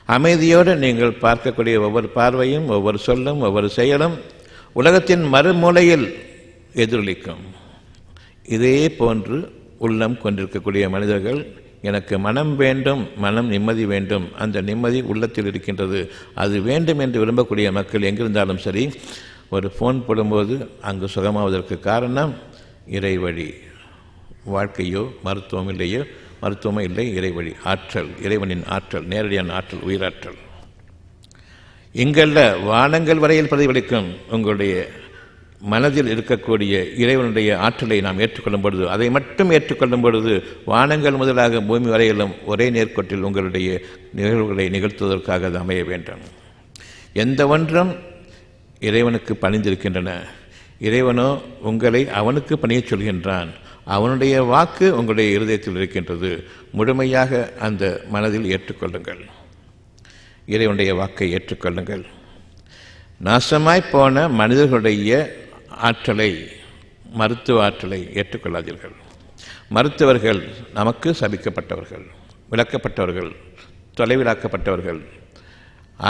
அமைதியோடு நீங்கள் பார்க்கக்கூடிய ஒவ்வொரு பார்வையும், ஒவ்வொரு சொல்லும், ஒவ்வொரு செயலும் உலகத்தின் மறுமூலையில் எதிரொலிக்கும். இதே போன்று உள்ளம் கொண்டிருக்கக்கூடிய மனிதர்கள், எனக்கு மனம் வேண்டும், மனம் நிம்மதி வேண்டும், அந்த நிம்மதி உள்ளத்தில் இருக்கின்றது, அது வேண்டும் என்று விரும்பக்கூடிய மக்கள் எங்கிருந்தாலும் சரி, ஒரு ஃபோன் போடும்போது அங்கு சுகமாவதற்கு காரணம் இறைவழி. வாழ்க்கையோ மருத்துவம் இல்லையோ, மருத்துவமோ இல்லை, இறைவழி, ஆற்றல், இறைவனின் ஆற்றல், நேரடியான ஆற்றல், உயிராற்றல். இங்கல்ல வானங்கள் வரையில் பிரதிபலிக்கும் உங்களுடைய மனதில் இருக்கக்கூடிய இறைவனுடைய ஆற்றலை நாம் ஏற்றுக்கொள்ளும் பொழுது, அதை மட்டும் ஏற்றுக்கொள்ளும் பொழுது, வானங்கள் முதலாக பூமி வரையிலும் ஒரே நேர்கோட்டில் உங்களுடைய நிகழ்வுகளை நிகழ்த்துவதற்காக அது அமைய வேண்டும். எந்த ஒன்றும் இறைவனுக்கு பணிந்திருக்கின்றன. இறைவனோ உங்களை அவனுக்கு பணியச் சொல்கின்றான். அவனுடைய வாக்கு உங்களுடைய இருதயத்தில் இருக்கின்றது. முழுமையாக அந்த மனதில் ஏற்றுக்கொள்ளுங்கள். இறைவனுடைய வாக்கை ஏற்றுக்கொள்ளுங்கள். நாசமாய் போன மனிதர்களுடைய ஆற்றலை, மருத்துவ ஆற்றலை ஏற்றுக்கொள்ளாதீர்கள். மருத்துவர்கள் நமக்கு சபிக்கப்பட்டவர்கள், விளக்கப்பட்டவர்கள், தொலைவிலாக்கப்பட்டவர்கள்.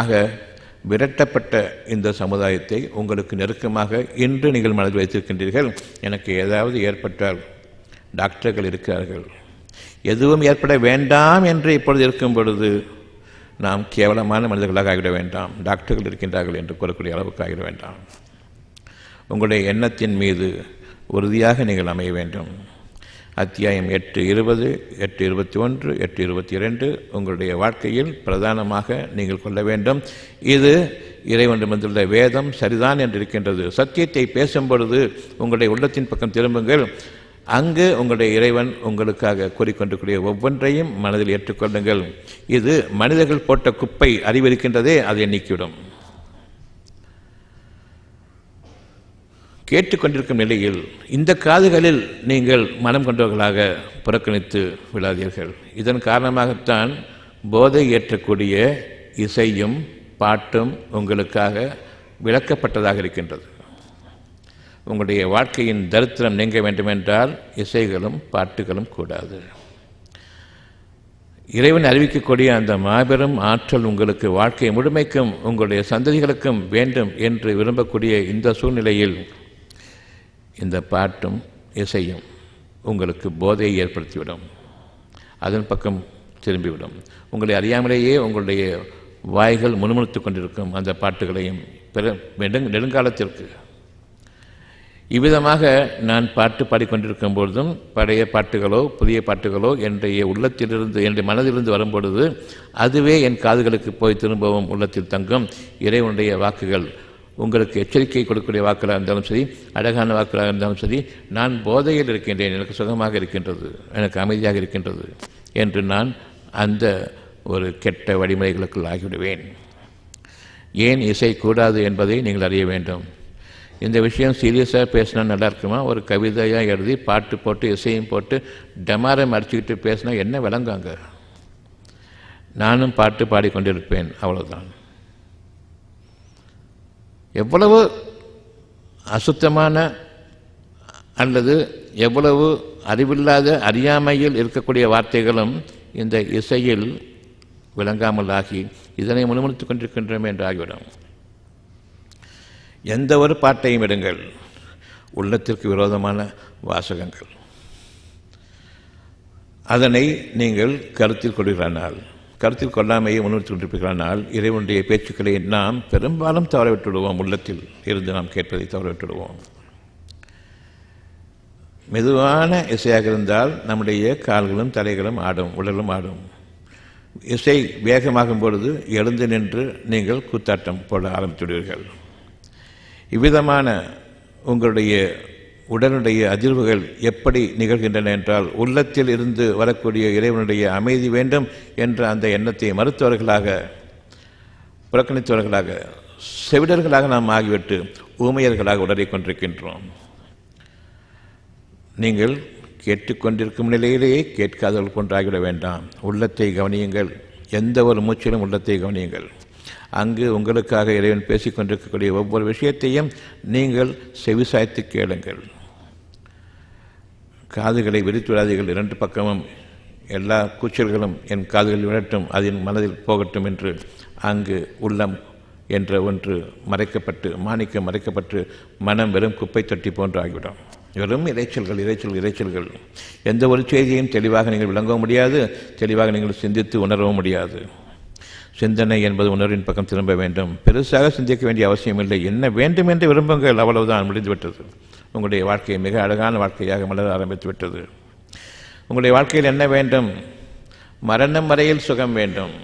ஆக விரட்டப்பட்ட இந்த சமுதாயத்தை உங்களுக்கு நெருக்கமாக இன்று நீங்கள் மனதில் வைத்திருக்கின்றீர்கள். எனக்கு ஏதாவது ஏற்பட்டால் டாக்டர்கள் இருக்கிறார்கள். எதுவும் ஏற்பட வேண்டாம் என்று இப்பொழுது இருக்கும் பொழுது நாம் கேவலமான மனிதர்களாக ஆகிவிட வேண்டாம். டாக்டர்கள் இருக்கின்றார்கள் என்று கூறக்கூடிய அளவுக்கு ஆகிவிட வேண்டாம். உங்களுடைய எண்ணத்தின் மீது உறுதியாக நீங்கள் அமைய வேண்டும். அத்தியாயம் 8:20, 8:21, 8:22 உங்களுடைய வாழ்க்கையில் பிரதானமாக நீங்கள் கொள்ள வேண்டும். இது இறைவனிடமிருந்துள்ள வேதம் சரிதான் என்று இருக்கின்றது. சத்தியத்தை பேசும் பொழுது உங்களுடைய உள்ளத்தின் பக்கம் திரும்புங்கள். அங்கு உங்களுடைய இறைவன் உங்களுக்காக கூறிக்கொண்டிருக்கிற ஒவ்வொன்றையும் மனதில் ஏற்றுக்கொள்ளுங்கள். இது மனிதர்கள் போட்ட குப்பை அறிவிருக்கின்றதே, அதை நீக்கிவிடும். கேட்டுக்கொண்டிருக்கும் நிலையில் இந்த காதுகளில் நீங்கள் மனம் கொண்டவர்களாக புறக்கணித்து விடாதீர்கள். இதன் காரணமாகத்தான் போதை ஏற்றக்கூடிய இசையும் பாட்டும் உங்களுக்காக விளக்கப்பட்டதாக இருக்கின்றது. உங்களுடைய வாழ்க்கையின் தரித்திரம் நீங்க வேண்டுமென்றால் இசைகளும் பாட்டுகளும் கூடாது. இறைவன் அறிவிக்கக்கூடிய அந்த மாபெரும் ஆற்றல் உங்களுக்கு வாழ்க்கை முழுமைக்கும் உங்களுடைய சந்ததிகளுக்கும் வேண்டும் என்று விரும்பக்கூடிய இந்த சூழ்நிலையில் இந்த பாட்டும் இசையும் உங்களுக்கு போதையை ஏற்படுத்திவிடும். அதன் பக்கம் திரும்பிவிடும். உங்களை அறியாமலேயே உங்களுடைய வாய்கள் முணுமுணுத்து கொண்டிருக்கும் அந்த பாட்டுகளையும் நெடுங்காலத்திற்கு. இவ்விதமாக நான் பாட்டு பாடிக்கொண்டிருக்கும் பொழுதும் பழைய பாட்டுகளோ புதிய பாட்டுகளோ என்னுடைய உள்ளத்திலிருந்து, என்னுடைய மனதிலிருந்து வரும்பொழுது அதுவே என் காதுகளுக்கு போய் திரும்பவும் உள்ளத்தில் தங்கும். இறைவனுடைய வாக்குகள் உங்களுக்கு எச்சரிக்கை கொடுக்கக்கூடிய வாக்குகளாக இருந்தாலும் சரி, அழகான வாக்குகளாக இருந்தாலும் சரி, நான் போதையில் இருக்கின்றேன், எனக்கு சுகமாக இருக்கின்றது, எனக்கு அமைதியாக இருக்கின்றது என்று நான் அந்த ஒரு கெட்ட வழிமுறைகளுக்குள் ஆகிவிடுவேன். ஏன் இசை கூடாது என்பதை நீங்கள் அறிய வேண்டும். இந்த விஷயம் சீரியஸாக பேசினா நல்லா இருக்குமா? ஒரு கவிதையாக எழுதி பாட்டு போட்டு இசையும் போட்டு டமாரம் அடிச்சுக்கிட்டு பேசினா என்ன விளங்காங்க? நானும் பாட்டு பாடிக்கொண்டிருப்பேன், அவ்வளோதான். எவ்வளவு அசுத்தமான அல்லது எவ்வளவு அறிவில்லாத அறியாமையில் இருக்கக்கூடிய வார்த்தைகளும் இந்த இசையில் விளங்காமல் ஆகி இதனை முணுமுணுத்துக் கொண்டிருக்கின்றோம் என்று ஆகிவிடும். எந்த ஒரு பாட்டையும் எடுங்கள், உள்ளத்திற்கு விரோதமான வாசகங்கள், அதனை நீங்கள் கருத்தில் கொள்கிறானால், கருத்தில் கொள்ளாமையை முன்னிறுத்திக் கொண்டிருப்பீர்களானால் இறைவனுடைய பேச்சுக்களை நாம் பெரும்பாலும் தவறவிட்டுவிடுவோம். உள்ளத்தில் இருந்து நாம் கேட்பதை தவறவிட்டுவிடுவோம். மெதுவான இசையாக இருந்தால் நம்முடைய கால்களும் தலைகளும் ஆடும், உடலும் ஆடும். இசை வேகமாகும் பொழுது எழுந்து நின்று நீங்கள் கூத்தாட்டம் போட ஆரம்பித்துவிடுவீர்கள். இவ்விதமான உங்களுடைய உடலுடைய அதிர்வுகள் எப்படி நிகழ்கின்றன என்றால், உள்ளத்தில் இருந்து வரக்கூடிய இறைவனுடைய அமைதி வேண்டும் என்ற அந்த எண்ணத்தை மறுத்தவர்களாக, புறக்கணித்தவர்களாக, செவிடர்களாக நாம் ஆகிவிட்டு ஊமையர்களாக உடலை கொண்டிருக்கின்றோம். நீங்கள் கேட்டுக்கொண்டிருக்கும் நிலையிலேயே கேட்காதவர்கள் போன்றாகிவிட வேண்டாம். உள்ளத்தை கவனியுங்கள். எந்த ஒரு மூச்சிலும் உள்ளத்தை கவனியுங்கள். அங்கு உங்களுக்காக இறைவன் பேசிக்கொண்டிருக்கக்கூடிய ஒவ்வொரு விஷயத்தையும் நீங்கள் செவிசாய்த்து கேளுங்கள். காதுகளை விரித்து விடாதீர்கள். இரண்டு பக்கமும் எல்லா கூச்சல்களும் என் காதுகளில் விழட்டும், அதன் மனதில் போகட்டும் என்று அங்கு உள்ளம் என்ற ஒன்று மறைக்கப்பட்டு, மாணிக்கம் மறைக்கப்பட்டு, மனம் வெறும் குப்பை தொட்டி போன்று ஆகிவிடும். வெறும் இறைச்சல்கள். எந்த ஒரு செய்தியையும் தெளிவாக நீங்கள் விளங்கவும் முடியாது, தெளிவாக நீங்கள் சிந்தித்து உணரவும் முடியாது. சிந்தனை என்பது உணர்வின் பக்கம் திரும்ப வேண்டும். பெருசாக சிந்திக்க வேண்டிய அவசியம் இல்லை. என்ன வேண்டும் என்று விரும்புங்கள், அவ்வளவுதான், முடிந்துவிட்டது. உங்களுடைய வாழ்க்கையை மிக அழகான வாழ்க்கையாக மலர ஆரம்பித்து விட்டது. உங்களுடைய வாழ்க்கையில் என்ன வேண்டும்? மரணம் வரையில் சுகம் வேண்டும்,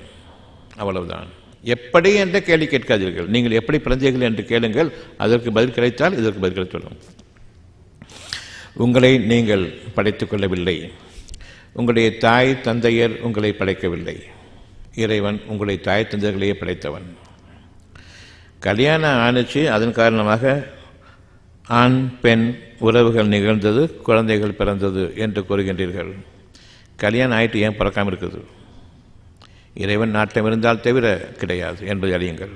அவ்வளவுதான். எப்படி என்ற கேள்வி கேட்காதீர்கள். நீங்கள் எப்படி பிறந்தீர்கள் என்று கேளுங்கள். அதற்கு பதில் கிடைத்தால் இதற்கு பதில் கிடைத்துவிடும். உங்களை நீங்கள் படைத்துக் கொள்ளவில்லை. உங்களுடைய தாய் தந்தையர் உங்களை படைக்கவில்லை. இறைவன் உங்களுடைய தாய் தந்தையர்களையே படைத்தவன். கல்யாணம் ஆணுச்சு, அதன் காரணமாக ஆண் பெண் உறவுகள் நிகழ்ந்தது, குழந்தைகள் பிறந்தது என்று கூறுகின்றீர்கள். கல்யாணம் ஆயிட்டு ஏன் பிறக்காமல் இருக்குது? இறைவன் நாட்டம் இருந்தால் தவிர கிடையாது என்பதை அறியுங்கள்.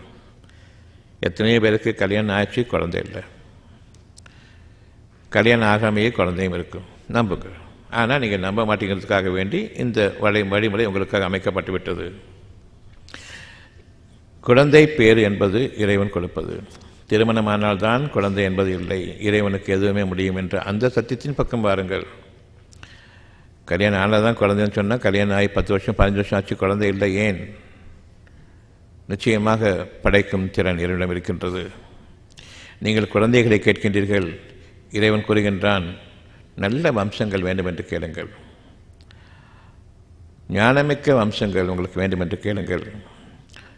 எத்தனையோ பேருக்கு கல்யாணம் ஆச்சு, குழந்தை இல்லை. கல்யாணம் ஆகாமையே குழந்தையும் இருக்கும், நம்புங்க. ஆனால் நீங்கள் நம்ப மாட்டேங்கிறதுக்காக வேண்டி இந்த வழிமுறை உங்களுக்காக அமைக்கப்பட்டு விட்டது. குழந்தை பேறு என்பது இறைவன் கொடுப்பது. திருமணமானால்தான் குழந்தை என்பது இல்லை. இறைவனுக்கு எதுவுமே முடியும் என்ற அந்த சத்தியத்தின் பக்கம் வாருங்கள். கல்யாணம் ஆனால் தான் குழந்தைன்னு சொன்னால், கல்யாணம் ஆகி 10 வருஷம் 15 வருஷம் ஆச்சு, குழந்தை இல்லை. ஏன்? நிச்சயமாக படைக்கும் திறன் இறைவனிடம் இருக்கின்றது. நீங்கள் குழந்தைகளை கேட்கின்றீர்கள். இறைவன் கூறுகின்றான், நல்ல வம்சங்கள் வேண்டும் என்று கேளுங்கள். ஞானமிக்க வம்சங்கள் உங்களுக்கு வேண்டும் என்று கேளுங்கள்.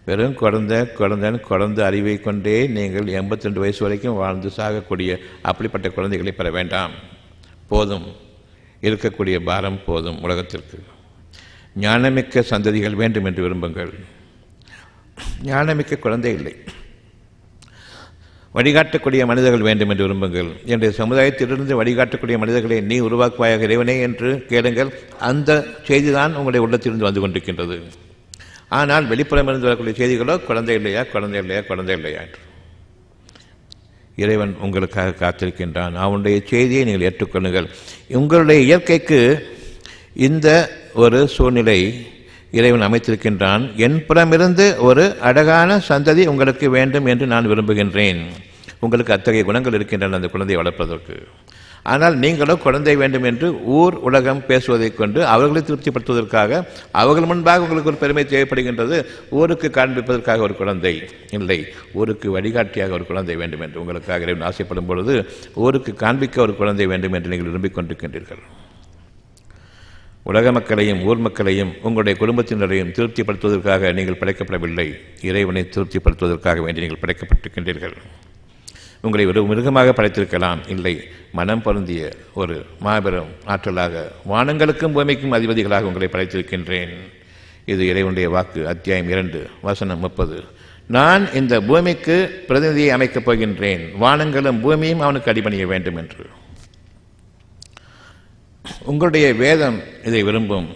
வெறும் குழந்தை அறிவை கொண்டே நீங்கள் 82 வயசு வரைக்கும் வாழ்ந்து சாகக்கூடிய அப்படிப்பட்ட குழந்தைகளை பெற வேண்டாம். போதும், இருக்கக்கூடிய பாரம் போதும் உலகத்திற்கு. ஞானமிக்க சந்ததிகள் வேண்டும் என்று விரும்புங்கள். ஞானமிக்க குழந்தை இல்லை, வழிகாட்டக்கூடிய மனிதர்கள் வேண்டும் என்று விரும்புங்கள். என்னுடைய சமுதாயத்திலிருந்து வழிகாட்டக்கூடிய மனிதர்களை நீ உருவாக்குவாயாக இறைவனே என்று கேளுங்கள். அந்த செய்திதான் உங்களுடைய உள்ளத்திலிருந்து வந்து கொண்டிருக்கின்றது. ஆனால் வெளிப்புறமிருந்து வரக்கூடிய செய்திகளோ குழந்தை இல்லையா என்று. இறைவன் உங்களுக்காக காத்திருக்கின்றான். அவனுடைய செய்தியை நீங்கள் ஏற்றுக்கொள்ளுங்கள். உங்களுடைய இயற்கைக்கு இந்த ஒரு சூழ்நிலை இறைவன் அமைத்திருக்கின்றான். என் புறமிருந்து ஒரு அழகான சந்ததி உங்களுக்கு வேண்டும் என்று நான் விரும்புகின்றேன். உங்களுக்கு அத்தகைய குணங்கள் இருக்கின்றன அந்த குழந்தையை வளர்ப்பதற்கு. ஆனால் நீங்களோ குழந்தை வேண்டும் என்று ஊர் உலகம் பேசுவதைக் கொண்டு அவர்களை திருப்திப்படுத்துவதற்காக, அவர்கள் முன்பாக உங்களுக்கு ஒரு பெருமை தேவைப்படுகின்றது. ஊருக்கு காண்பிப்பதற்காக ஒரு குழந்தை இல்லை, ஊருக்கு வழிகாட்டியாக ஒரு குழந்தை வேண்டும் என்று உங்களுக்காக இறைவன் ஆசைப்படும் பொழுது, ஊருக்கு காண்பிக்க ஒரு குழந்தை வேண்டும் என்று நீங்கள் விரும்பிக் கொண்டிருக்கின்றீர்கள். உலக மக்களையும் ஊர் மக்களையும் உங்களுடைய குடும்பத்தினரையும் திருப்திப்படுத்துவதற்காக நீங்கள் படைக்கப்படவில்லை. இறைவனை திருப்திப்படுத்துவதற்காக வேண்டி நீங்கள் படைக்கப்பட்டிருக்கின்றீர்கள். உங்களை ஒரு மிருகமாக படைத்திருக்கலாம், இல்லை, மனம் பொருந்திய ஒரு மாபெரும் ஆற்றலாக, வானங்களுக்கும் பூமிக்கும் அதிபதிகளாக உங்களை படைத்திருக்கின்றேன். இது இறைவனுடைய வாக்கு. அத்தியாயம் 2 வசனம் 30. நான் இந்த பூமிக்கு பிரதிநிதியை அமைக்கப் போகின்றேன், வானங்களும் பூமியும் அவனுக்கு அடிபணிய வேண்டும் என்று. உங்களுடைய வேதம் இதை விரும்பும்.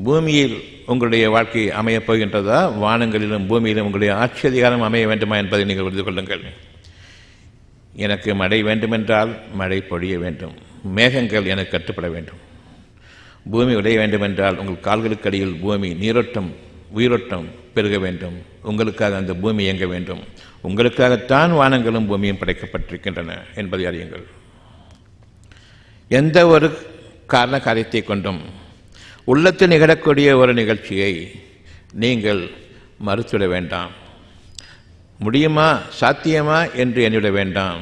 பூமியில் உங்களுடைய வாழ்க்கை அமையப் போகின்றதா, வானங்களிலும் பூமியிலும் உங்களுடைய ஆட்சி அதிகாரம் அமைய வேண்டுமா என்பதை நீங்கள் புரிந்து கொள்ளுங்கள். எனக்கு மழை வேண்டுமென்றால் மழை பொழிய வேண்டும், மேகங்கள் எனக்கு கட்டுப்பட வேண்டும். பூமி விளைய வேண்டுமென்றால் உங்கள் கால்களுக்கு அடியில் பூமி நீரோட்டம் உயிரோட்டம் பெருக வேண்டும். உங்களுக்காக அந்த பூமி இயங்க வேண்டும். உங்களுக்காகத்தான் வானங்களும் பூமியும் படைக்கப்பட்டிருக்கின்றன என்பதை அறியுங்கள். எந்த ஒரு காரண காரியத்தை கொண்டும் உள்ளத்தில் நிகழக்கூடிய ஒரு நிகழ்ச்சியை நீங்கள் மறுத்துவிட வேண்டாம். முடியுமா, சாத்தியமா என்று எண்ணிவிட வேண்டாம்.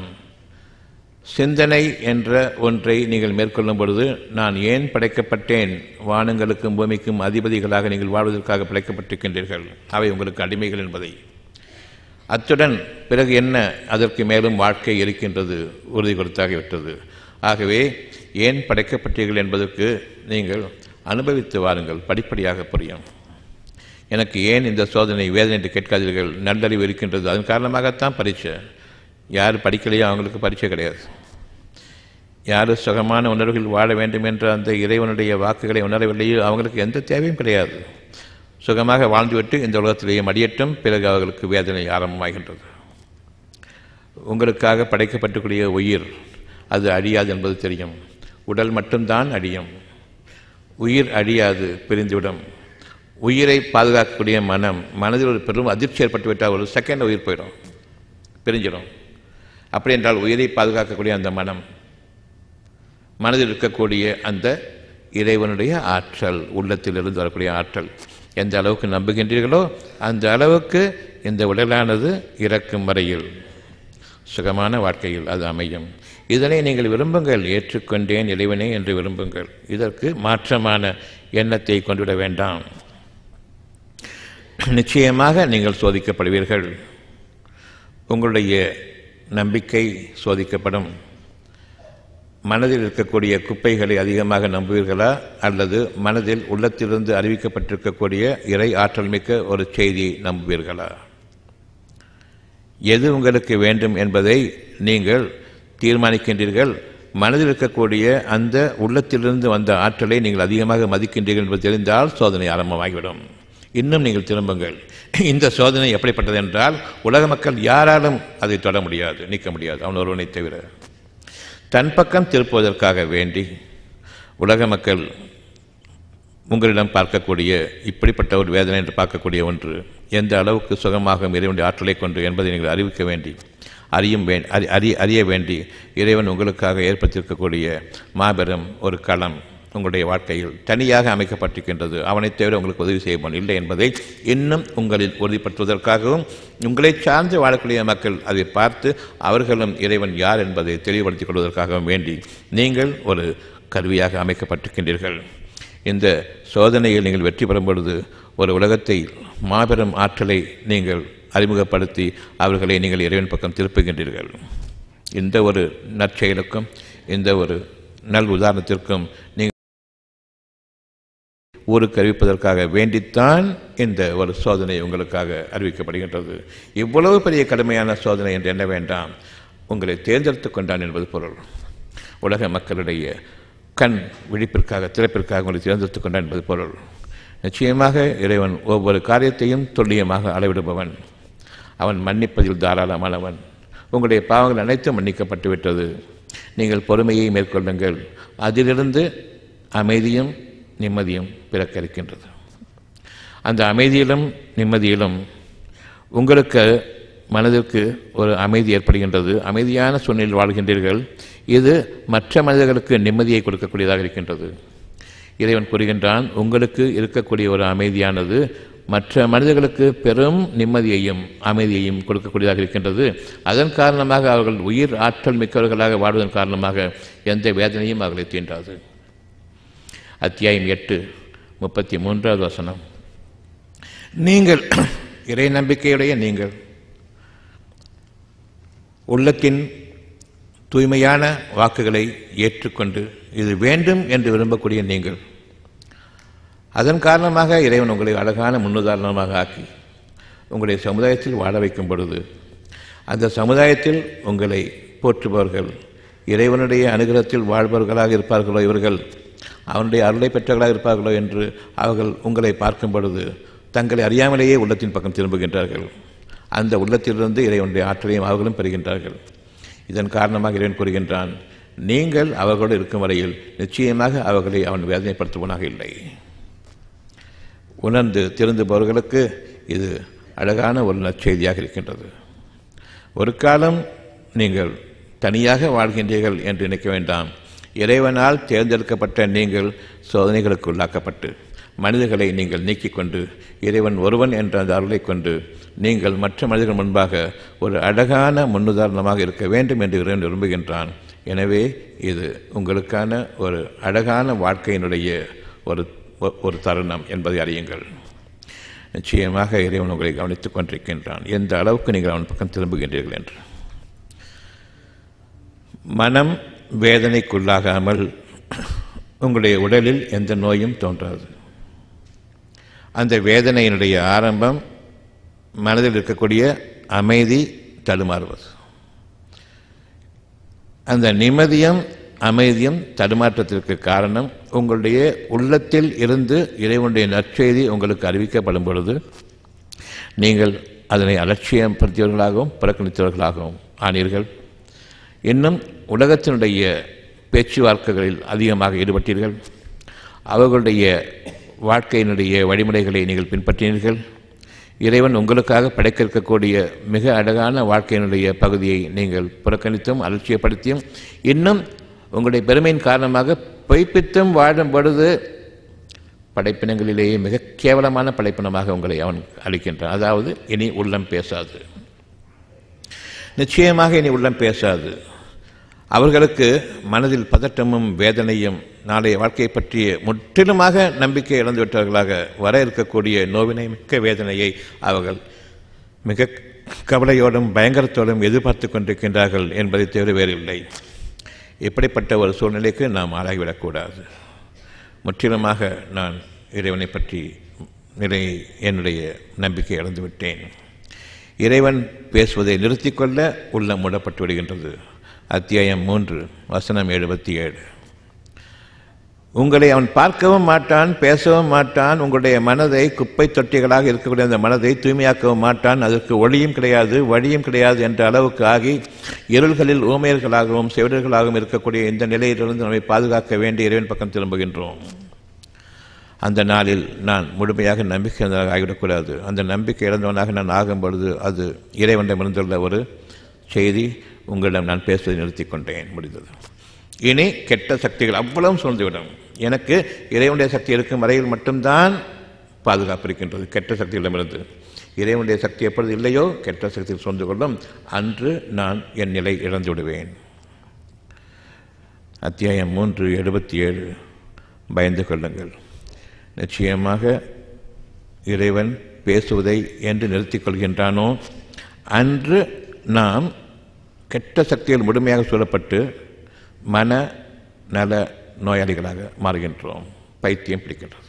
சிந்தனை என்ற ஒன்றை நீங்கள் மேற்கொள்ளும் பொழுது, நான் ஏன் படைக்கப்பட்டேன், வானங்களுக்கும் பூமிக்கும் அதிபதிகளாக நீங்கள் வாழ்வதற்காக படைக்கப்பட்டிருக்கின்றீர்கள், அவை உங்களுக்கு அடிமைகள் என்பதை, அத்துடன் பிறகு என்ன, அதற்கு மேலும் வாழ்க்கை இருக்கின்றது உறுதி கொடுத்தாகிவிட்டது. ஆகவே ஏன் படைக்கப்பட்டீர்கள் என்பதற்கு நீங்கள் அனுபவித்து வாருங்கள், படிப்படியாக புரியும். எனக்கு ஏன் இந்த சோதனை வேதனை என்று கேட்காதீர்கள். நல்லறிவு இருக்கின்றது, அதன் காரணமாகத்தான் பரீட்சை. யார் படிக்கலையோ அவங்களுக்கு பரீட்சை கிடையாது. யார் சுகமான உணர்வுகள் வாழ வேண்டும் என்ற அந்த இறைவனுடைய வாக்குகளை உணரவில்லையோ அவங்களுக்கு எந்த தேவையும் கிடையாது. சுகமாக வாழ்ந்துவிட்டு இந்த உலகத்திலேயே மடியட்டும், பிறகு அவர்களுக்கு வேதனை ஆரம்பமாகின்றது. உங்களுக்காக படைக்கப்பட்டுக்கூடிய உயிர் அது அழியாது என்பது தெரியும். உடல் மட்டும்தான் அழியும். உயிர் அழியாது, பிரிந்துவிடும். உயிரை பாதுகாக்கக்கூடிய மனம், மனதில் ஒரு பெரும் அதிர்ச்சி ஏற்பட்டுவிட்டால் ஒரு செகண்ட் உயிர் போயிடும், பிரிஞ்சிடும். அப்படி என்றால் உயிரை பாதுகாக்கக்கூடிய அந்த மனம், மனதில் இருக்கக்கூடிய அந்த இறைவனுடைய ஆற்றல், உள்ளத்திலிருந்து வரக்கூடிய ஆற்றல் எந்த அளவுக்கு நம்புகின்றீர்களோ அந்த அளவுக்கு இந்த உடலானது இறக்கும் வரையில் சுகமான வாழ்க்கையில் அது அமையும். இதனை நீங்கள் விரும்புங்கள், ஏற்றுக்கொண்டேன் இறைவனே என்று விரும்புங்கள். இதற்கு மாற்றமான எண்ணத்தை கொண்டுவிட வேண்டாம். நிச்சயமாக நீங்கள் சோதிக்கப்படுவீர்கள். உங்களுடைய நம்பிக்கை சோதிக்கப்படும். மனதில் இருக்கக்கூடிய குப்பைகளை அதிகமாக நம்புவீர்களா, அல்லது மனதில் உள்ளத்திலிருந்து அறிவிக்கப்பட்டிருக்கக்கூடிய இறை ஆற்றல் மிக்க ஒரு செய்தியை நம்புவீர்களா? எது உங்களுக்கு வேண்டும் என்பதை நீங்கள் தீர்மானிக்கின்றீர்கள். மனதில் இருக்கக்கூடிய அந்த உள்ளத்திலிருந்து வந்த ஆற்றலை நீங்கள் அதிகமாக மதிக்கின்றீர்கள் என்பது தெரிந்தால் சோதனை ஆரம்பமாகிவிடும். இன்னும் நீங்கள் திரும்புங்கள். இந்த சோதனை எப்படிப்பட்டது என்றால், உலக மக்கள் யாராலும் அதை தொட முடியாது, நீக்க முடியாது, அவன் ஒருவனை தவிர. தன் பக்கம் திருப்புவதற்காக வேண்டி உலக மக்கள் உங்களிடம் பார்க்கக்கூடிய இப்படிப்பட்ட ஒரு வேதனை என்று பார்க்கக்கூடிய ஒன்று எந்த அளவுக்கு சுகமாக இறைவனுடைய ஆற்றலை கொண்டு என்பதை நீங்கள் அறிவிக்க வேண்டி அறிய வேண்டி இறைவன் உங்களுக்காக ஏற்படுத்தியிருக்கக்கூடிய மாபெரும் ஒரு களம் உங்களுடைய வாழ்க்கையில் தனியாக அமைக்கப்பட்டிருக்கின்றது. அவனைத் தவிர உங்களுக்கு உதவி செய்யப்போன் இல்லை என்பதை இன்னும் உங்களில் உறுதிப்படுத்துவதற்காகவும், உங்களை சார்ந்து வாழக்கூடிய மக்கள் அதை பார்த்து அவர்களும் இறைவன் யார் என்பதை தெளிவுபடுத்திக் கொள்வதற்காகவும் வேண்டி நீங்கள் ஒரு கருவியாக அமைக்கப்பட்டிருக்கின்றீர்கள். இந்த சோதனையில் நீங்கள் வெற்றி பெறும் பொழுது ஒரு உலகத்தை மாபெரும் ஆற்றலை நீங்கள் அறிமுகப்படுத்தி அவர்களை நீங்கள் இறைவன் பக்கம் திருப்புகின்றீர்கள். இந்த ஒரு நற்செயலுக்கும் இந்த ஒரு நல் உதாரணத்திற்கும் நீங்கள் ஊருக்கு அறிவிப்பதற்காக வேண்டித்தான் இந்த ஒரு சோதனை உங்களுக்காக அறிவிக்கப்படுகின்றது. இவ்வளவு பெரிய கடுமையான சோதனை என்று எண்ண வேண்டாம். உங்களை தேர்ந்தெடுத்து கொண்டான் என்பது பொருள். உலக மக்களுடைய கண் விழிப்பிற்காக, திறப்பிற்காக உங்களை தேர்ந்தெடுத்து கொண்டான் என்பது பொருள். நிச்சயமாக இறைவன் ஒவ்வொரு காரியத்தையும் துல்லியமாக அளவிடுபவன். அவன் மன்னிப்பதில் தாராளமானவன். உங்களுடைய பாவங்கள் அனைத்தும் மன்னிக்கப்பட்டு விட்டது. நீங்கள் பொறுமையை மேற்கொள்ளுங்கள். அதிலிருந்து அமைதியும் நிம்மதியும் பிறக்க இருக்கின்றது. அந்த அமைதியிலும் நிம்மதியிலும் உங்களுக்கு மனதிற்கு ஒரு அமைதி ஏற்படுகின்றது. அமைதியான சூழ்நிலையில் வாழ்கின்றீர்கள். இது மற்ற மனிதர்களுக்கு நிம்மதியை கொடுக்கக்கூடியதாக இருக்கின்றது. இறைவன் கூறுகின்றான், உங்களுக்கு இருக்கக்கூடிய ஒரு அமைதியானது மற்ற மனிதர்களுக்கு பெரும் நிம்மதியையும் அமைதியையும் கொடுக்கக்கூடியதாக இருக்கின்றது. அதன் காரணமாக அவர்கள் உயிர் ஆற்றல் மிக்கவர்களாக வாழ்வதன் காரணமாக எந்த வேதனையும் அவர்களை தீண்டாது. அத்தியாயம் 8:33 நீங்கள் இறை நம்பிக்கையுடைய நீங்கள் உள்ளத்தின் தூய்மையான வாக்குகளை ஏற்றுக்கொண்டு இது வேண்டும் என்று விரும்பக்கூடிய நீங்கள், அதன் காரணமாக இறைவன் உங்களை அழகான முன்னுதாரணமாக ஆக்கி உங்களுடைய சமுதாயத்தில் வாழ வைக்கும் பொழுது அந்த சமுதாயத்தில் உங்களை போற்றுபவர்கள் இறைவனுடைய அனுகிரகத்தில் வாழ்பவர்களாக இருப்பார்களோ, இவர்கள் அவனுடைய அருளை பெற்றவர்களாக இருப்பார்களோ என்று அவர்கள் உங்களை பார்க்கும் பொழுது தங்களை அறியாமலேயே உள்ளத்தின் பக்கம் திரும்புகின்றார்கள். அந்த உள்ளத்திலிருந்து இறைவனுடைய ஆற்றலையும் அவர்களும் பெறுகின்றார்கள். இதன் காரணமாக இறைவன் கூறுகின்றான், நீங்கள் அவர்களோடு இருக்கும் வரையில் நிச்சயமாக அவர்களை அவன் வேதனைப்படுத்துவனாக இல்லை. உணர்ந்து திருந்துபவர்களுக்கு இது அழகான ஒரு நற்செய்தியாக இருக்கின்றது. ஒரு காலம் நீங்கள் தனியாக வாழ்கின்றீர்கள் என்று நினைக்க வேண்டாம். இறைவனால் தேர்ந்தெடுக்கப்பட்ட நீங்கள் சோதனைகளுக்கு உள்ளாக்கப்பட்டு மனிதர்களை நீங்கள் நீக்கிக் கொண்டு இறைவன் ஒருவன் என்ற அந்த அருளை கொண்டு நீங்கள் மற்ற மனிதர்கள் முன்பாக ஒரு அழகான முன்னுதாரணமாக இருக்க வேண்டும் என்று இறைவன் விரும்புகின்றான். எனவே இது உங்களுக்கான ஒரு அழகான வாழ்க்கையினுடைய ஒரு தருணம் என்பதை அறியுங்கள். நிச்சயமாக இறைவன் உங்களை கவனித்துக் கொண்டிருக்கின்றான், எந்த அளவுக்கு நீங்கள் அவன் பக்கம் திரும்புகின்றீர்கள் என்று. மனம் வேதனைக்குள்ளாகாமல் உங்களுடைய உடலில் எந்த நோயும் தோன்றாது. அந்த வேதனையினுடைய ஆரம்பம் மனதில் இருக்கக்கூடிய அமைதி தடுமாறுவது. அந்த நிம்மதியும் அமைதியும் தடுமாற்றத்திற்கு காரணம் உங்களுடைய உள்ளத்தில் இருந்து இறைவனுடைய நற்செய்தி உங்களுக்கு அறிவிக்கப்படும் பொழுது நீங்கள் அதனை அலட்சியப்படுத்தியவர்களாகவும் புறக்கணித்தவர்களாகவும் ஆனீர்கள். இன்னும் உலகத்தினுடைய பேச்சுவார்த்தைகளில் அதிகமாக ஈடுபட்டீர்கள். அவர்களுடைய வாழ்க்கையினுடைய வழிமுறைகளை நீங்கள் பின்பற்றினீர்கள். இறைவன் உங்களுக்காக படைக்கக்கூடிய மிக அழகான வாழ்க்கையினுடைய பகுதியை நீங்கள் புறக்கணித்தும் அலட்சியப்படுத்தியும் இன்னும் உங்களுடைய பெருமையின் காரணமாக பொய்ப்பித்தும் வாழும் பொழுது படைப்பினங்களிலேயே மிக கேவலமான படைப்பினமாக உங்களை அவன் அளிக்கின்றான். அதாவது இனி உள்ளம் பேசாது, நிச்சயமாக இனி உள்ளம் பேசாது. அவர்களுக்கு மனதில் பதட்டமும் வேதனையும் நாளைய வாழ்க்கையை பற்றிய முற்றிலுமாக நம்பிக்கை இழந்துவிட்டவர்களாக வர இருக்கக்கூடிய நோவினை மிக்க வேதனையை அவர்கள் மிக கவலையோடும் பயங்கரத்தோடும் எதிர்பார்த்து கொண்டிருக்கின்றார்கள் என்பதை தவிர வேறில்லை. இப்படிப்பட்ட ஒரு சூழ்நிலைக்கு நாம் ஆளாகிவிடக்கூடாது. முற்றிலுமாக நான் இறைவனை பற்றி என்னுடைய நம்பிக்கை இழந்துவிட்டேன். இறைவன் பேசுவதை நிறுத்திக்கொள்ள உள்ளம் மூடப்பட்டு விடுகின்றது. அத்தியாயம் 3 வசனம் 77. உங்களை அவன் பார்க்கவும் மாட்டான், பேசவும் மாட்டான். உங்களுடைய மனதை குப்பை தொட்டிகளாக இருக்கக்கூடிய அந்த மனதை தூய்மையாக்கவும் மாட்டான். அதற்கு ஒளியும் கிடையாது, வழியும் கிடையாது என்ற அளவுக்கு ஆகி இருள்களில் ஊமையர்களாகவும் செவிடர்களாகவும் இருக்கக்கூடிய இந்த நிலையிலிருந்து நம்மை பாதுகாக்க வேண்டிய இறைவன் பக்கம் திரும்புகின்றோம். அந்த நாளில் நான் முழுமையாக நம்பிக்கை இழந்தவனாக ஆகிவிடக்கூடாது. அந்த நம்பிக்கை இழந்தவனாக நான் ஆகும் பொழுது அது இறைவனிடமிருந்துள்ள ஒரு செய்தி. உங்களிடம் நான் பேசுவதை நிறுத்தி கொண்டேன், முடிந்தது. இனி கெட்ட சக்திகள் அவ்வளவும் சூழ்ந்துவிடும். எனக்கு இறைவனுடைய சக்தி இருக்கும் வரையில் மட்டும்தான் பாதுகாப்பு இருக்கின்றது கெட்ட சக்திகளிடமிருந்து. இறைவனுடைய சக்தி எப்பொழுது இல்லையோ கெட்ட சக்தியில் சூழ்ந்து கொள்ளும், அன்று நான் என் நிலை இழந்து விடுவேன். அத்தியாயம் 3 77. பயந்து கொள்ளுங்கள். நிச்சயமாக இறைவன் பேசுவதை என்று நிறுத்திக் கொள்கின்றானோ அன்று நாம் கெட்ட சக்திகள் முழுமையாக சூழப்பட்டு மன நல நோயாளிகளாக மாறுகின்றோம். பைத்தியம் பிடிக்கின்றது.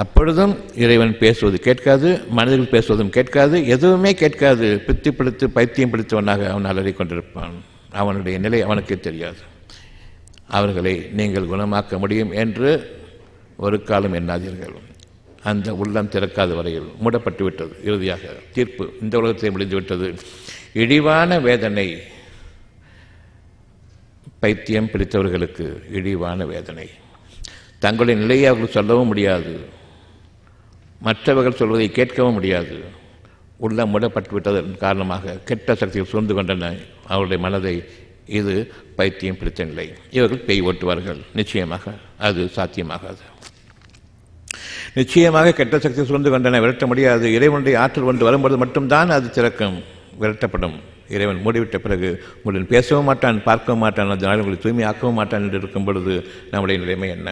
அப்பொழுதும் இறைவன் பேசுவது கேட்காது, மனதில் பேசுவதும் கேட்காது, எதுவுமே கேட்காது. பித்தி பிடித்து பைத்தியம் பிடித்தவனாக அவன் அலறிக் கொண்டிருப்பான். அவனுடைய நிலை அவனுக்கே தெரியாது. அவர்களை நீங்கள் குணமாக்க முடியும் என்று ஒரு காலம் எண்ணாதீர்கள். அந்த உள்ளம் திறக்காத வரையில் மூடப்பட்டு விட்டது. இறுதியாக தீர்ப்பு இந்த உலகத்தை முடிந்துவிட்டது. இழிவான வேதனை பைத்தியம் பிடித்தவர்களுக்கு, இழிவான வேதனை. தங்களுடைய நிலையை அவர்கள் சொல்லவும் முடியாது, மற்றவர்கள் சொல்வதை கேட்கவும் முடியாது. உள்ளம் மூடப்பட்டு விட்டதன் காரணமாக கெட்ட சக்திகள் சூழ்ந்து கொண்டன அவருடைய மனதை. இது பைத்தியம் பிடித்த நிலை. இவர்கள் பேய் ஓட்டுவார்கள். நிச்சயமாக அது சாத்தியமாகாது. நிச்சயமாக கெட்ட சக்தி சூழ்ந்து கொண்டன, விரட்ட முடியாது. இறைவனுடைய ஆற்றல் ஒன்று வரும்போது மட்டும்தான் அது திறக்கும், விரட்டப்படும். இறைவன் மூடிவிட்ட பிறகு உங்களுடன் பேசவும் மாட்டான், பார்க்கவும் மாட்டான், அதனால் உங்களை தூய்மையாக்கவும் மாட்டான் என்று இருக்கும் பொழுது நம்முடைய நிலைமை என்ன?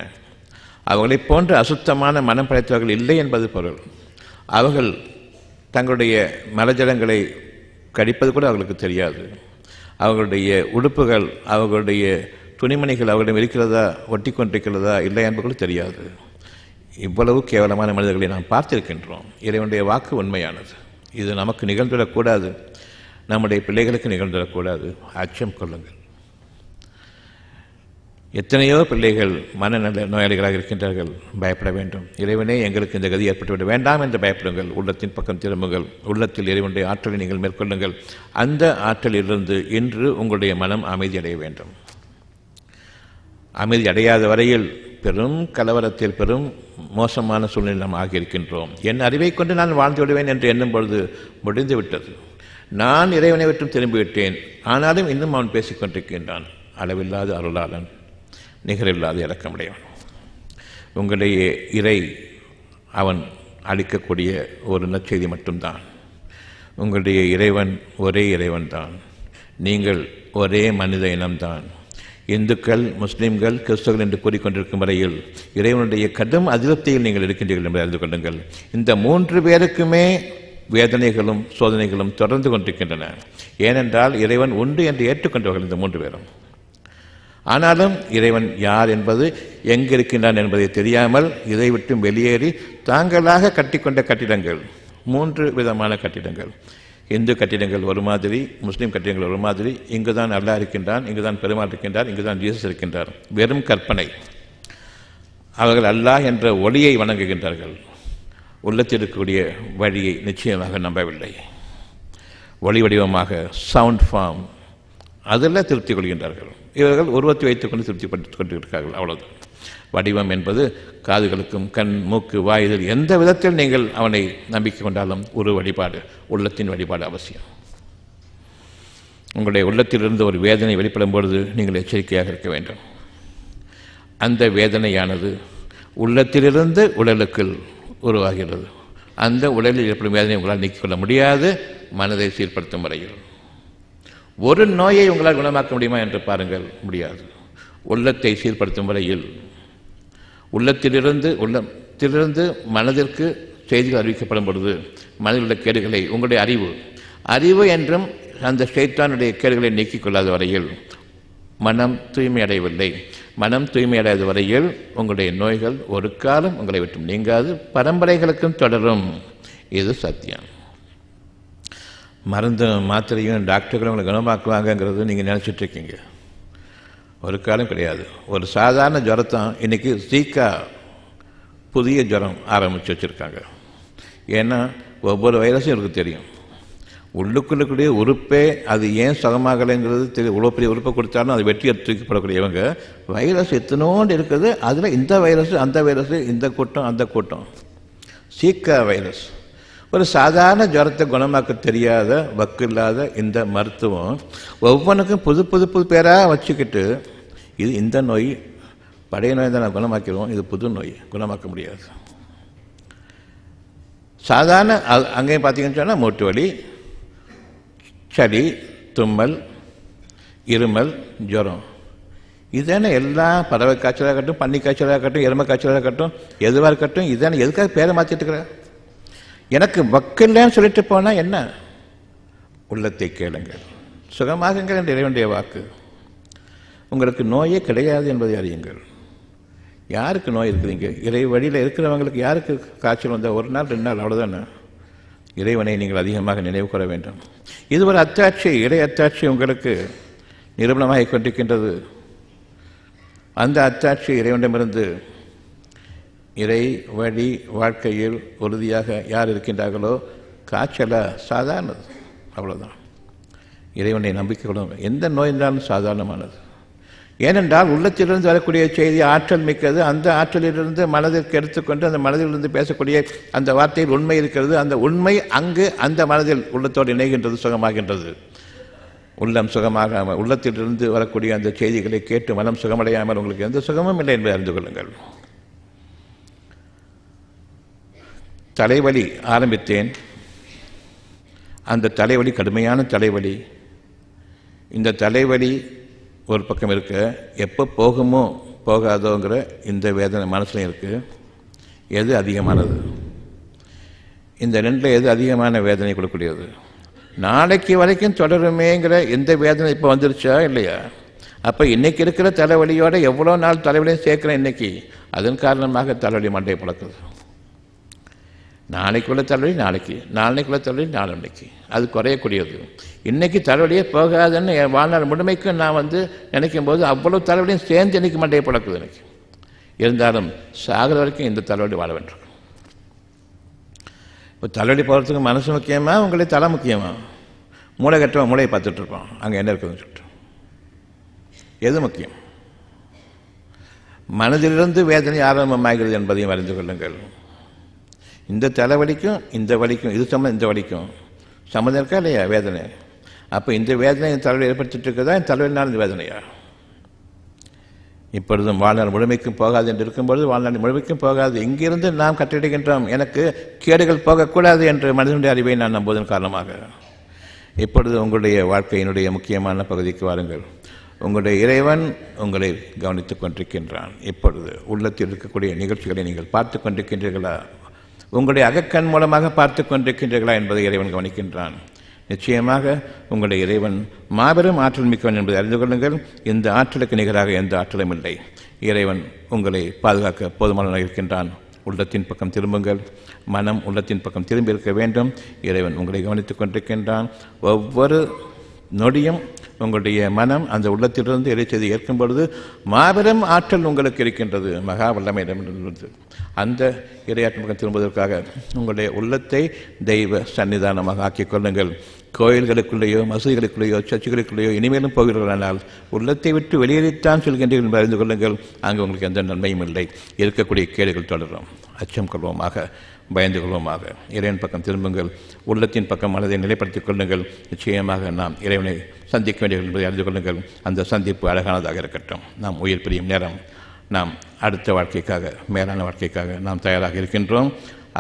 அவர்களைப் போன்ற அசுத்தமான மனம் படைத்தவர்கள் இல்லை என்பது பொருள். அவர்கள் தங்களுடைய மலஜலங்களை கடிப்பது கூட அவர்களுக்கு தெரியாது. அவர்களுடைய உடுப்புகள், அவர்களுடைய துணிமணிகள் அவர்களிடம் இருக்கிறதா, ஒட்டி கொண்டிருக்கிறதா இல்லை என்பது தெரியாது. இவ்வளவு கேவலமான மனிதர்களை நாம் பார்த்திருக்கின்றோம். இறைவனுடைய வாக்கு உண்மையானது. இது நமக்கு நிகழ்ந்துவிடக்கூடாது, நம்முடைய பிள்ளைகளுக்கு நிகழ்ந்துவிடக்கூடாது. அச்சம் கொள்ளுங்கள். எத்தனையோ பிள்ளைகள் மனநல நோயாளிகளாக இருக்கின்றார்கள். பயப்பட வேண்டும். இறைவனே எங்களுக்கு இந்த கதி ஏற்பட்டுவிட வேண்டாம் என்று பயப்படுங்கள். உள்ளத்தின் பக்கம் திரும்புங்கள். உள்ளத்தில் இறைவனுடைய ஆற்றலை நீங்கள் மேற்கொள்ளுங்கள். அந்த ஆற்றலிலிருந்து இன்று உங்களுடைய மனம் அமைதி அடைய வேண்டும். அமைதி அடையாத வரையில் பெரும் கலவரத்தில், பெரும் மோசமான சூழ்நிலை நாம் ஆகியிருக்கின்றோம். என் அறிவை கொண்டு நான் வாழ்ந்து விடுவேன் என்று எண்ணும் பொழுது முடிந்து விட்டது. நான் இறைவனை விட்டும் திரும்பிவிட்டேன். ஆனாலும் இன்னும் அவன் பேசிக் கொண்டிருக்கின்றான். அளவில்லாத அருளாளன், நிகரில்லாத இறக்கமுடையவன். உங்களுடைய இறை அவன் அளிக்கக்கூடிய ஒரு நற்செய்தி மட்டும்தான். உங்களுடைய இறைவன் ஒரே இறைவன்தான். நீங்கள் ஒரே மனித இனம்தான். இந்துக்கள், முஸ்லீம்கள், கிறிஸ்தவர்கள் என்று கூறிக்கொண்டிருக்கும் வரையில் இறைவனுடைய கடும் அதிருப்தியில் நீங்கள் இருக்கின்றீர்கள் என்று அறிந்து கொள்ளுங்கள். இந்த 3 பேருக்குமே வேதனைகளும் சோதனைகளும் தொடர்ந்து கொண்டிருக்கின்றன. ஏனென்றால் இறைவன் உண்டு என்று ஏற்றுக்கொண்டவர்கள் இந்த 3 பேரும். ஆனாலும் இறைவன் யார் என்பது, எங்கு இருக்கின்றான் என்பதை தெரியாமல் இதை விட்டு வெளியேறி தாங்களாக கட்டிக்கொண்ட கட்டிடங்கள், 3 விதமான கட்டிடங்கள். இந்து கட்டிடங்கள் ஒரு மாதிரி, முஸ்லீம் கட்டிடங்கள் ஒரு மாதிரி. இங்குதான் அல்லாஹ் இருக்கின்றான், இங்குதான் பெருமாள் இருக்கின்றார், இங்குதான் ஜீசஸ் இருக்கின்றார். வெறும் கற்பனை. அவர்கள் அல்லாஹ் என்ற ஒளியை வணங்குகின்றார்கள். உள்ளத்தில் இருக்கக்கூடிய வழியை நிச்சயமாக நம்பவில்லை. ஒளி வடிவமாக, சவுண்ட் ஃபார்ம், அதில் திருப்தி கொள்கின்றார்கள். இவர்கள் உருவத்தை வைத்துக்கொண்டு திருப்தி கொண்டிருக்கிறார்கள். அவ்வளவுதான். வடிவம் என்பது காதுகளுக்கும் கண், மூக்கு, வாய், இதில் எந்த விதத்தில் நீங்கள் அவனை நம்பிக்கை கொண்டாலும் ஒரு வழிபாடு, உள்ளத்தின் வழிபாடு அவசியம். உங்களுடைய உள்ளத்திலிருந்து ஒரு வேதனை வெளிப்படும் பொழுது நீங்கள் எச்சரிக்கையாக இருக்க வேண்டும். அந்த வேதனையானது உள்ளத்திலிருந்து உடலுக்குள் உருவாகிறது. அந்த உடலில் ஏற்படும் வேதனை உங்களால் நீக்கிக் கொள்ள முடியாது. மனதை சீர்படுத்தும் வரையில் ஒரு நோயை உங்களால் குணமாக்க முடியுமா என்று பாருங்கள், முடியாது. உள்ளத்தை சீர்படுத்தும் வரையில் உள்ளத்திலிருந்து மனதிற்கு செய்திகள் அறிவிக்கப்படும் பொழுது மனதில் உள்ள கேடுகளை உங்களுடைய அறிவு என்றும் அந்த ஷைத்தானுடைய கேடுகளை நீக்கிக் கொள்ளாத வரையில் மனம் தூய்மையடையவில்லை. மனம் தூய்மையடையாத வரையில் உங்களுடைய நோய்கள் ஒரு காலம் உங்களை விட்டு நீங்காது, பரம்பரைகளுக்கும் தொடரும். இது சத்தியம். மருந்து மாத்திரையும் டாக்டர்களும் உங்களை குணமாக்குவாங்கங்கிறது நீங்கள் நினச்சிட்டு இருக்கீங்க. ஒரு காலம் கிடையாது. ஒரு சாதாரண ஜுரத்தான் இன்றைக்கி ஜீக்கா புதிய ஜுரம் ஆரம்பித்து வச்சுருக்காங்க. ஏன்னா ஒவ்வொரு வைரஸும் எனக்கு தெரியும். உள்ளுக்குள்ளக்கூடிய உறுப்பே அது ஏன் சுகமாகலைங்கிறது தெரியும். இவ்வளோ பெரிய உறுப்பை கொடுத்தாலும் அது வெற்றி தூக்கப்படக்கூடியவங்க வைரஸ் எத்தனோண்டு இருக்குது. அதில் இந்த வைரஸ் அந்த வைரஸ், இந்த கூட்டம் அந்த கூட்டம். சீக்கா வைரஸ் ஒரு சாதாரண ஜுரத்தை குணமாக்க தெரியாத வக்கு இல்லாத இந்த மருத்துவம் ஒவ்வொன்றுக்கும் புது புது புது பேராக வச்சுக்கிட்டு இது இந்த நோய் பழைய நோய் தான் நான் குணமாக்கிடுவோம், இது புது நோய் குணமாக்க முடியாது. சாதாரண அங்கேயும் பார்த்தீங்கன்னு சொன்னால் மூட்டு வலி, சளி, தும்மல், இருமல், ஜுரம், இதானே எல்லாம் பறவை காய்ச்சலாக இருக்கட்டும், பன்னி காய்ச்சலாக இருக்கட்டும், எருமை காய்ச்சலாக இருக்கட்டும், எதுவாக இருக்கட்டும், இதானே எதுக்காக பேரை மாற்றிட்டு இருக்கிற? எனக்கு வக்கில்லைன்னு சொல்லிட்டு போனால் என்ன? உள்ளத்தை கேளுங்கள், சுகமாகுங்கள் என்று இறைவனுடைய வாக்கு. உங்களுக்கு நோயே கிடையாது என்பதை அறியுங்கள். யாருக்கு நோய் இருக்குதுங்க? இறை வழியில் இருக்கிறவங்களுக்கு யாருக்கு காய்ச்சல் வந்தால் ஒரு நாள் 2 நாள் அவ்வளோதானே. இறைவனை நீங்கள் அதிகமாக நினைவு கூற வேண்டும். இது ஒரு அத்தாட்சி, இறை அத்தாட்சி உங்களுக்கு நிரூபணமாக கொண்டிருக்கின்றது. அந்த அத்தாட்சி இறைவனிடமிருந்து இறை வழி வாழ்க்கையில் உறுதியாக யார் இருக்கின்றார்களோ காய்ச்சலை சாதாரணது, அவ்வளோதான். இறைவனை நம்பிக்கை கொள்ளும். எந்த நோய் இருந்தாலும் சாதாரணமானது. ஏனென்றால் உள்ளத்திலிருந்து வரக்கூடிய செய்தி ஆற்றல் மிக்கது. அந்த ஆற்றலிலிருந்து மனதிற்கு எடுத்துக்கொண்டு அந்த மனதிலிருந்து பேசக்கூடிய அந்த வார்த்தையில் உண்மை இருக்கிறது. அந்த உண்மை அங்கு அந்த மனதில் உள்ளத்தோடு இணைகின்றது, சுகமாகின்றது. உள்ளம் சுகமாக உள்ளத்திலிருந்து வரக்கூடிய அந்த செய்திகளை கேட்டு மனம் சுகமடையாமல் உங்களுக்கு எந்த சுகமும் இல்லை என்பதை அறிந்து கொள்ளுங்கள். தலைவலி ஆரம்பித்தேன். அந்த தலைவலி கடுமையான தலைவலி. இந்த தலைவலி ஒரு பக்கம் இருக்க, எப்போ போகுமோ போகாதோங்கிற இந்த வேதனை மனசுலையும் இருக்குது. எது அதிகமானது? இந்த 2 எது அதிகமான வேதனை கொடுக்கக்கூடியது? நாளைக்கு வரைக்கும் தொடருமேங்கிற எந்த வேதனை இப்போ வந்துருச்சா இல்லையா? அப்போ இன்றைக்கி இருக்கிற தலைவலியோட எவ்வளோ நாள் தலைவலியும் சேர்க்குறேன் இன்றைக்கி. அதன் காரணமாக தலைவலி மண்டையை பழக்குது. நாளைக்குள்ள தலைவலி நாளைக்கு, நாளைக்குள்ள தலைவலி நாளைக்கு, அது குறையக்கூடியது. இன்றைக்கி தலைவலியே போகாதுன்னு என் வாழ்நாள் முழுமைக்கும் நான் நினைக்கும் போது அவ்வளோ தலைவலியும் சேர்ந்து இன்றைக்கி மண்டையை பழக்குது எனக்கு. இருந்தாலும் சாகிற வரைக்கும் இந்த தலைவலி வாழ வேண்டும். இப்போ தலைவலி போகிறதுக்கு மனசு முக்கியமா, உங்களே தலை முக்கியமா? மூளை கட்டுவோம், மூளையை பார்த்துட்ருப்போம் அங்கே என்ன இருக்குதுன்னு சொல்லிட்டு. எது முக்கியம்? மனதிலிருந்து வேதனை ஆரம்பமாகிறது என்பதையும் அறிந்து கொள்ளுங்கள். இந்த தலைவலிக்கும் இந்த வலிக்கும் இது சம்மந்தம், இந்த வலிக்கும் சம்மந்தம் இருக்கா இல்லையா வேதனை? அப்போ இந்த வேதனை என் தலைவலி ஏற்படுத்திட்டு இருக்குதா? என் தலைவலினால் இந்த வேதனையா? இப்பொழுதும் வாழ்நாள் முழுமைக்கும் போகாது என்று இருக்கும்பொழுது வாழ்நாள் முழுமைக்கும் போகாது. இங்கிருந்து நாம் கட்டிடுகின்றோம் எனக்கு கேடுகள் போகக்கூடாது என்று மனிதனுடைய அறிவை நான் நம்புவதன் காரணமாக. இப்பொழுது உங்களுடைய வாழ்க்கையினுடைய முக்கியமான பகுதிக்கு வாருங்கள். உங்களுடைய இறைவன் உங்களை கவனித்துக் கொண்டிருக்கின்றான். இப்பொழுது உள்ளத்தில் இருக்கக்கூடிய நிகழ்ச்சிகளை நீங்கள் பார்த்து கொண்டிருக்கின்றீர்களா? உங்களுடைய அகக்கண் மூலமாக பார்த்து கொண்டிருக்கின்றீர்களா என்பதை இறைவன் கவனிக்கின்றான். நிச்சயமாக உங்களுடைய இறைவன் மாபெரும் ஆற்றல் மிக்கவன் என்பதை அறிந்து கொள்ளுங்கள். இந்த ஆற்றலுக்கு நிகராக எந்த ஆற்றலும் இல்லை. இறைவன் உங்களை பாதுகாக்க போதுமானவனாக இருக்கின்றான். உள்ளத்தின் பக்கம் திரும்புங்கள். மனம் உள்ளத்தின் பக்கம் திரும்பி இருக்க வேண்டும். இறைவன் உங்களை கவனித்துக் கொண்டிருக்கின்றான். ஒவ்வொரு நொடியும் உங்களுடைய மனம் அந்த உள்ளத்திலிருந்து இறைச்சதை ஏற்கும் பொழுது மாபெரும் ஆற்றல் உங்களுக்கு இருக்கின்றது, மகா வல்லமையிடமிருந்து. அந்த இறையாற்றல் பக்கம் திரும்புவதற்காக உங்களுடைய உள்ளத்தை தெய்வ சன்னிதானமாக ஆக்கிக் கொள்ளுங்கள். கோயில்களுக்குள்ளேயோ மசூதிகளுக்குள்ளேயோ சர்ச்சுகளுக்குள்ளேயோ இனிமேலும் போகிறீர்களானால் உள்ளத்தை விட்டு வெளியேறித்தான் சொல்கின்றீர்கள் என்று அறிந்து கொள்ளுங்கள். அங்கு உங்களுக்கு எந்த நன்மையும் இல்லை. இருக்கக்கூடிய கேடுகள் தொடரும். அச்சம் கொள்வோமாக, பயந்து கொள்வோமாக. இறைவன் பக்கம் திரும்புங்கள். உள்ளத்தின் பக்கம் மனதை நிலைப்படுத்திக் கொள்ளுங்கள். நிச்சயமாக நாம் இறைவனை சந்திக்க வேண்டியது என்பதை அறிந்து கொள்ளுங்கள். அந்த சந்திப்பு அழகானதாக இருக்கட்டும். நாம் உயிர் பிரியும் நேரம். நாம் அடுத்த வாழ்க்கைக்காக, மேலான வாழ்க்கைக்காக நாம் தயாராக இருக்கின்றோம்.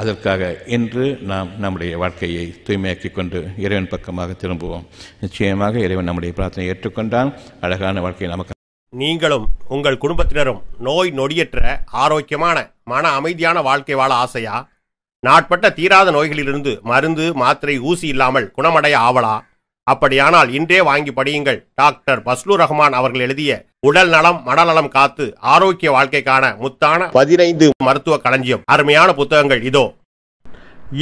அதற்காக இன்று நாம் நம்முடைய வாழ்க்கையை தூய்மையாக்கி கொண்டு இறைவன் பக்கமாக திரும்புவோம். நிச்சயமாக இறைவன் நம்முடைய பிரார்த்தனை ஏற்றுக்கொண்டான். அழகான வாழ்க்கை நமக்கு. நீங்களும் உங்கள் குடும்பத்தினரும் நோய் நொடியற்ற ஆரோக்கியமான மன அமைதியான வாழ்க்கை வாழ ஆசையா? நாட்பட்ட தீராத நோய்களிலிருந்து மருந்து மாத்திரை ஊசி இல்லாமல் குணமடைய ஆவலா? அப்படியானால் இன்றே வாங்கி படியுங்கள். டாக்டர் பஸ்லூர் ரஹ்மான் அவர்கள் எழுதிய உடல் நலம் மனநலம் காத்து ஆரோக்கிய வாழ்க்கைக்கான முத்தான 15 மருத்துவ களஞ்சியம். அருமையான புத்தகங்கள் இதோ.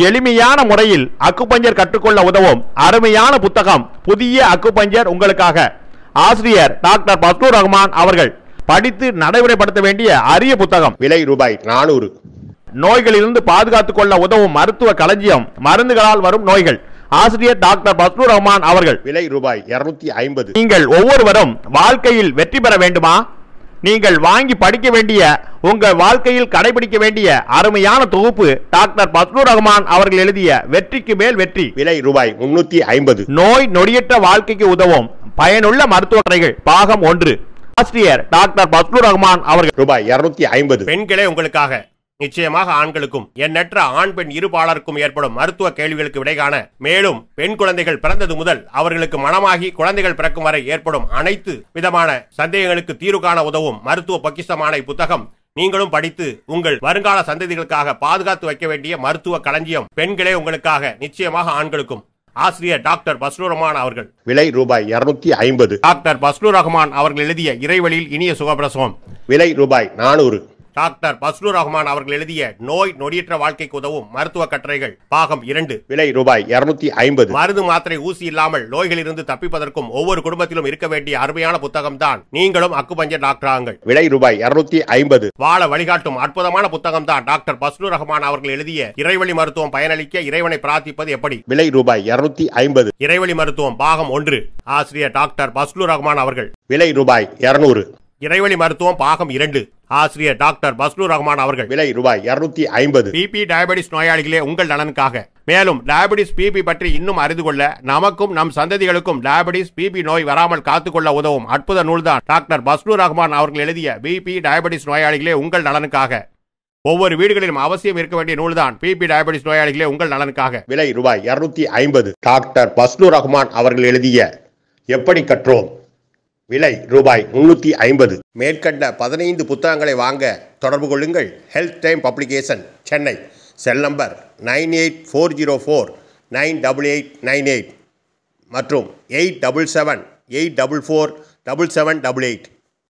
எளிமையான முறையில் அக்குபஞ்சர் கற்றுக்கொள்ள உதவும் அருமையான புத்தகம் புதிய அக்குபஞ்சர் உங்களுக்காக. ஆசிரியர் டாக்டர் பஸ்லூர் ரஹ்மான் அவர்கள். படித்து நடைமுறைப்படுத்த வேண்டிய அரிய புத்தகம். விலை ரூபாய் 400. நோய்களிலிருந்து பாதுகாத்துக் கொள்ள உதவும் மருத்துவ களஞ்சியம். மருந்துகளால் வரும் நோய்கள். ஆசிரியர் டாக்டர் பஸ்லூர் ரஹ்மான் அவர்கள். விலை ரூபாய் 250. நீங்கள் ஒவ்வொருவரும் வாழ்க்கையில் வெற்றி பெற வேண்டுமா? நீங்கள் வாங்கி படிக்க வேண்டிய, உங்கள் வாழ்க்கையில் கடைபிடிக்க வேண்டிய அருமையான தொகுப்பு டாக்டர் பஸ்லூர் ரஹ்மான் அவர்கள் எழுதிய வெற்றிக்கு மேல் வெற்றி. விலை ரூபாய் 350. நோய் நொடியற்ற வாழ்க்கைக்கு உதவும் பயனுள்ள மருத்துவ கதைகள் பாகம் 1. ஆசிரியர் டாக்டர் பஸ்லூர் ரஹ்மான் அவர்கள். ரூபாய் 250. பெண்களே உங்களுக்காக, நிச்சயமாக ஆண்களுக்கும் எண்ணற்ற ஆண் பெண் இருபாலருக்கும் ஏற்படும் மருத்துவ கேள்விகளுக்கு விடை காண, மேலும் பெண் குழந்தைகள் பிறந்தது முதல் அவர்களுக்கு மனமாகி குழந்தைகள் பிறக்கும் வரை ஏற்படும் அனைத்து விதமான சந்தேகங்களுக்கு தீர்வு காண உதவும் மருத்துவ பொக்கிஷமான இப்புத்தகம் நீங்களும் படித்து உங்கள் வருங்கால சந்ததிகளுக்காக பாதுகாத்து வைக்க வேண்டிய மருத்துவ களஞ்சியம். பெண்களே உங்களுக்காக, நிச்சயமாக ஆண்களுக்கும். ஆசிரியர் டாக்டர் பஸ்லூர் ரஹ்மான் அவர்கள். விலை ரூபாய் 250. டாக்டர் பஸ்லூர் ரஹ்மான் அவர்கள் எழுதிய இறைவழியில் இனிய சுகப்பிரசவம். விலை ரூபாய் 400. டாக்டர் பஸ்லூர் ரஹ்மான் அவர்கள் எழுதிய நோய் நொடியற்ற வாழ்க்கைக்கு உதவும் மருத்துவ கட்டுரைகள் பாகம் 2. விலை ரூபாய் 250. மருந்து மாத்திரை ஊசி இல்லாமல் நோய்களிலிருந்து தப்பிப்பதற்கும் ஒவ்வொரு குடும்பத்திலும் இருக்க வேண்டிய அருமையான புத்தகம் தான் நீங்களும் அக்குபஞ்சர் டாக்டர் ஆங்கள். விலை ரூபாய் 250. வாழ வழிகாட்டும் அற்புதமான புத்தகம் தான் டாக்டர் பஸ்லூர் ரஹ்மான் அவர்கள் எழுதிய இறைவழி மருத்துவம் பயனளிக்க இறைவனை பிரார்த்திப்பது எப்படி. விலை ரூபாய் 250. இறைவழி மருத்துவம் பாகம் 1. ஆசிரியர் டாக்டர் பஸ்லூர் ரஹ்மான் அவர்கள். விலை ரூபாய் 200. இறைவழி மருத்துவம் பாகம் 2. ஆசிரியர் டாக்டர் பஸ்லூர் ரஹ்மான் அவர்கள். விலை ரூபாய் 250. பிபி டயபெட்டிஸ் நோயாளிகளே உங்கள் நலனுக்காக. மேலும் டயபெட்டிஸ் பிபி பற்றி இன்னும் அறிந்து கொள்ள, நமக்கும் நம் சந்ததிகளுக்கும் டயபெட்டிஸ் பிபி நோய் வராமல் காத்துக்கொள்ள உதவும் அற்புத நூல்தான் டாக்டர் பஸ்லூர் ரஹ்மான் அவர்கள் எழுதிய பிபி டயபெட்டிஸ் நோயாளிகளே உங்கள் நலனுக்காக. ஒவ்வொரு வீடுகளிலும் அவசியம் இருக்க வேண்டிய நூல்தான் பிபி டயபெட்டிஸ் நோயாளிகளே உங்கள் நலனுக்காக. விலை ரூபாய் 250. டாக்டர் பஸ்லூர் ரஹ்மான் அவர்கள் எழுதிய எப்படி கற்றோம். விலை ரூபாய் 350. மேற்கண்ட 15 புத்தகங்களை வாங்க தொடர்பு கொள்ளுங்கள். Health time publication, Chennai. Cell number 9840498898 மற்றும் 87784477788.